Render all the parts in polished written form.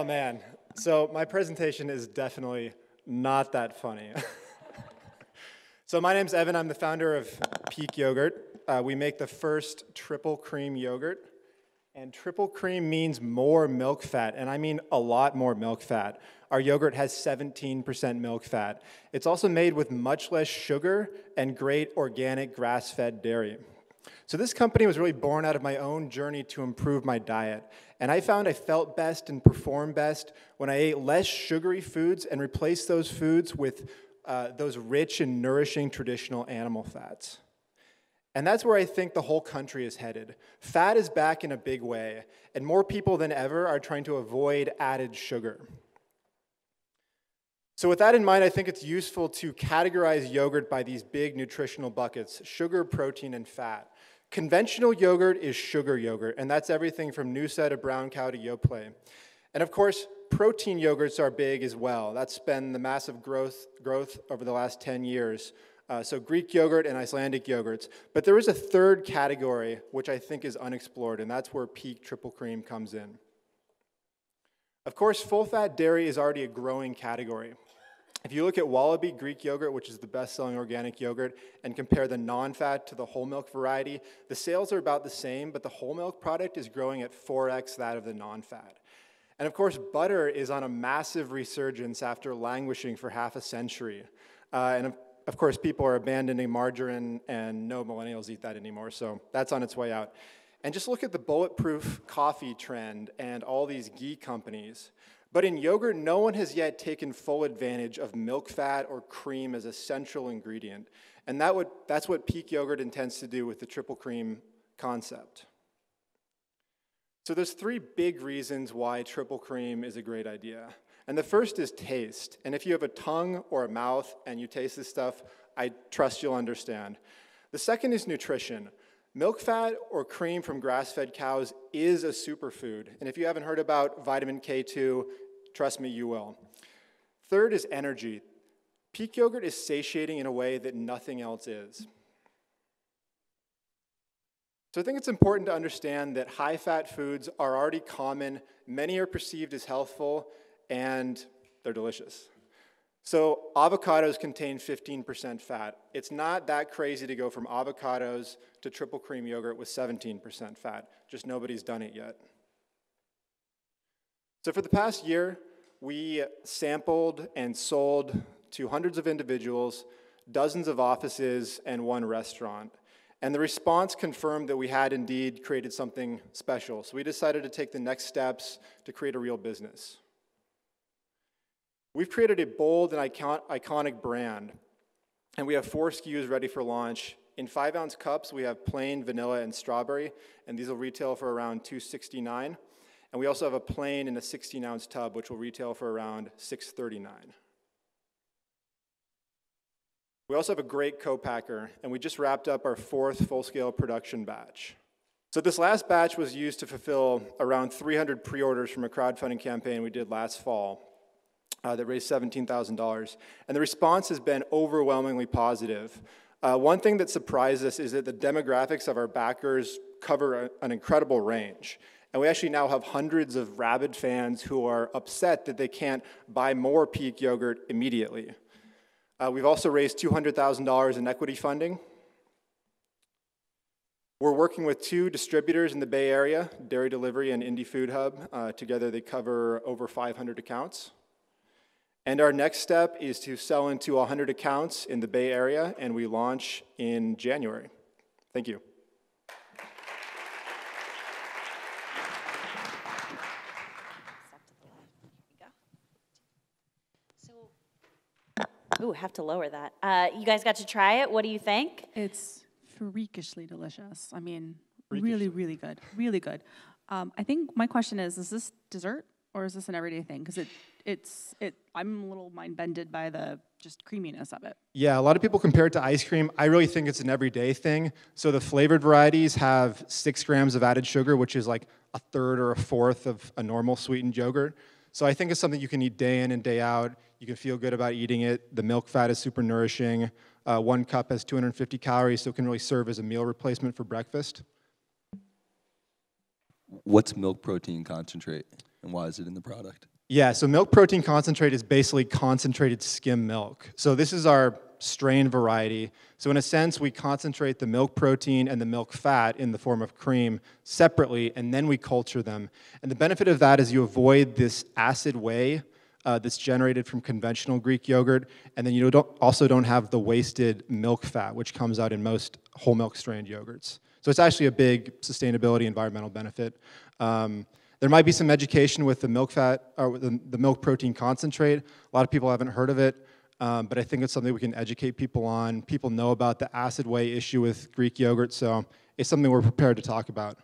Oh man, so my presentation is definitely not that funny. So my name's Evan, I'm the founder of Peak Yogurt. We make the first triple cream yogurt. And triple cream means more milk fat, and I mean a lot more milk fat. Our yogurt has 17% milk fat. It's also made with much less sugar and great organic grass-fed dairy. So this company was really born out of my own journey to improve my diet. And I found I felt best and performed best when I ate less sugary foods and replaced those foods with those rich and nourishing traditional animal fats. And that's where I think the whole country is headed. Fat is back in a big way, and more people than ever are trying to avoid added sugar. So with that in mind, I think it's useful to categorize yogurt by these big nutritional buckets: sugar, protein, and fat. Conventional yogurt is sugar yogurt, and that's everything from Noosa to brown cow to Yoplait. And of course, protein yogurts are big as well. That's been the massive growth over the last 10 years. So Greek yogurt and Icelandic yogurts. But there is a third category which I think is unexplored, and that's where Peak Triple Cream comes in. Of course, full-fat dairy is already a growing category. If you look at Wallaby Greek yogurt, which is the best-selling organic yogurt, and compare the non-fat to the whole milk variety, the sales are about the same, but the whole milk product is growing at 4x that of the non-fat. And of course, butter is on a massive resurgence after languishing for half a century. Of course, people are abandoning margarine, and no millennials eat that anymore, so that's on its way out. And just look at the bulletproof coffee trend and all these ghee companies. But in yogurt, no one has yet taken full advantage of milk fat or cream as a central ingredient. And that's what Peak Yogurt intends to do with the triple cream concept. So there's three big reasons why triple cream is a great idea. And the first is taste. And if you have a tongue or a mouth and you taste this stuff, I trust you'll understand. The second is nutrition. Milk fat or cream from grass-fed cows is a superfood. And if you haven't heard about vitamin K2, trust me, you will. Third is energy. Peak yogurt is satiating in a way that nothing else is. So I think it's important to understand that high-fat foods are already common, many are perceived as healthful, and they're delicious. So avocados contain 15% fat. It's not that crazy to go from avocados to triple cream yogurt with 17% fat. Just nobody's done it yet. So for the past year, we sampled and sold to hundreds of individuals, dozens of offices, and one restaurant. And the response confirmed that we had indeed created something special. So we decided to take the next steps to create a real business. We've created a bold and iconic brand, and we have 4 SKUs ready for launch. In 5-ounce cups, we have plain, vanilla, and strawberry, and these will retail for around $269. And we also have a plain in a 16-ounce tub, which will retail for around $639. We also have a great co-packer, and we just wrapped up our 4th full-scale production batch. So this last batch was used to fulfill around 300 pre-orders from a crowdfunding campaign we did last fall. That raised $17,000. And the response has been overwhelmingly positive. One thing that surprised us is that the demographics of our backers cover an incredible range. And we actually now have hundreds of rabid fans who are upset that they can't buy more Peak yogurt immediately. We've also raised $200,000 in equity funding. We're working with 2 distributors in the Bay Area, Dairy Delivery and Indie Food Hub. Together they cover over 500 accounts. And our next step is to sell into 100 accounts in the Bay Area, and we launch in January. Thank you. Ooh, have to lower that. You guys got to try it. What do you think? It's freakishly delicious. I mean, really, really good. Really good. I think my question is this dessert or is this an everyday thing? Because I'm a little mind-bended by the just creaminess of it. Yeah, a lot of people compare it to ice cream. I really think it's an everyday thing. So the flavored varieties have 6 grams of added sugar, which is like a third or a fourth of a normal sweetened yogurt. So I think it's something you can eat day in and day out. You can feel good about eating it. The milk fat is super nourishing. 1 cup has 250 calories, so it can really serve as a meal replacement for breakfast. What's milk protein concentrate, and why is it in the product? Yeah, so milk protein concentrate is basically concentrated skim milk. So this is our strain variety. So in a sense, we concentrate the milk protein and the milk fat in the form of cream separately, and then we culture them. And the benefit of that is you avoid this acid whey that's generated from conventional Greek yogurt, and then you also don't have the wasted milk fat, which comes out in most whole milk strained yogurts. So it's actually a big sustainability environmental benefit. There might be some education with the milk fat, or the milk protein concentrate. A lot of people haven't heard of it, but I think it's something we can educate people on. People know about the acid whey issue with Greek yogurt, so it's something we're prepared to talk about.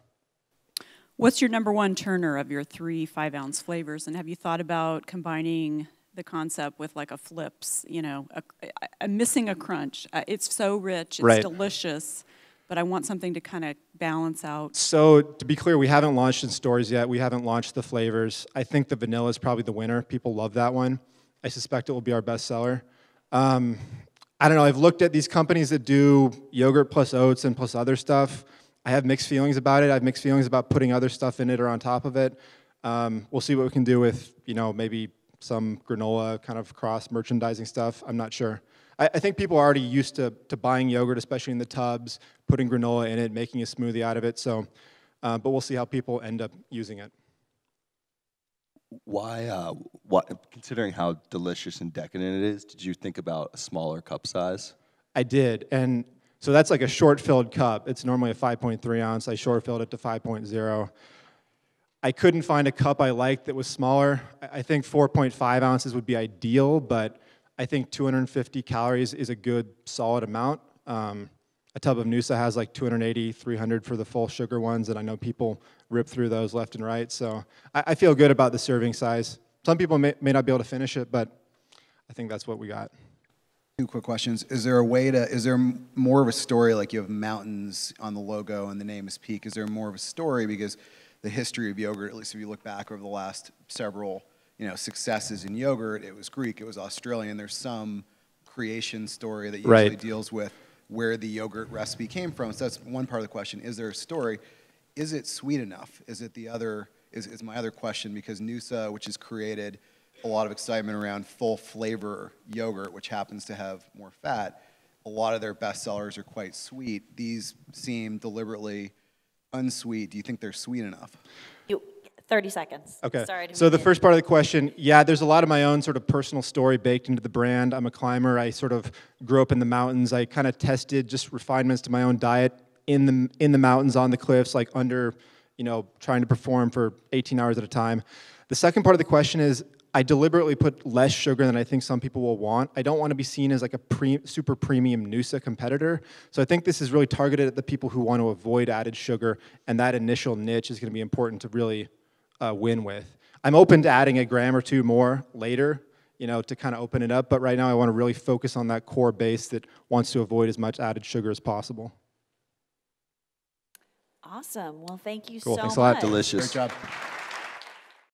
What's your number one turner of your 3 5-ounce flavors? And have you thought about combining the concept with like a flips, you know, I'm missing a crunch. It's so rich, it's delicious, but I want something to kind of balance out. So to be clear, we haven't launched in stores yet. We haven't launched the flavors. I think the vanilla is probably the winner. People love that one. I suspect it will be our best seller. I don't know, I've looked at these companies that do yogurt plus oats and plus other stuff. I have mixed feelings about it. I have mixed feelings about putting other stuff in it or on top of it. We'll see what we can do with, you know, maybe some granola kind of cross merchandising stuff. I'm not sure. I think people are already used to buying yogurt, especially in the tubs, putting granola in it, making a smoothie out of it. So, but we'll see how people end up using it. Why, considering how delicious and decadent it is, did you think about a smaller cup size? I did, and so that's like a short-filled cup. It's normally a 5.3 ounce. I short-filled it to 5.0. I couldn't find a cup I liked that was smaller. I think 4.5 ounces would be ideal, but I think 250 calories is a good, solid amount. A tub of Noosa has like 280, 300 for the full sugar ones, and I know people rip through those left and right. So I feel good about the serving size. Some people may not be able to finish it, but I think that's what we got. 2 quick questions. Is there a way to, is there more of a story, like you have mountains on the logo and the name is Peak, is there more of a story? Because the history of yogurt, at least if you look back over the last several, you know, successes in yogurt, it was Greek, it was Australian, there's some creation story that usually deals with where the yogurt recipe came from. So that's one part of the question. Is there a story? Is it sweet enough? Is it the other, is my other question, because Noosa, which has created a lot of excitement around full flavor yogurt, which happens to have more fat, a lot of their best sellers are quite sweet. These seem deliberately unsweet. Do you think they're sweet enough? 30 seconds. Okay. Sorry so the first part of the question, yeah, there's a lot of my own sort of personal story baked into the brand. I'm a climber. I sort of grew up in the mountains. I kind of tested just refinements to my own diet in the mountains, on the cliffs, like under, you know, trying to perform for 18 hours at a time. The second part of the question is, I deliberately put less sugar than I think some people will want. I don't want to be seen as like a super premium Noosa competitor. So I think this is really targeted at the people who want to avoid added sugar, and that initial niche is going to be important to really win with. I'm open to adding a gram or 2 more later, you know, to kind of open it up, but right now I want to really focus on that core base that wants to avoid as much added sugar as possible. Awesome. Well, thank you Cool. so Thanks a lot. much. Delicious. Great job.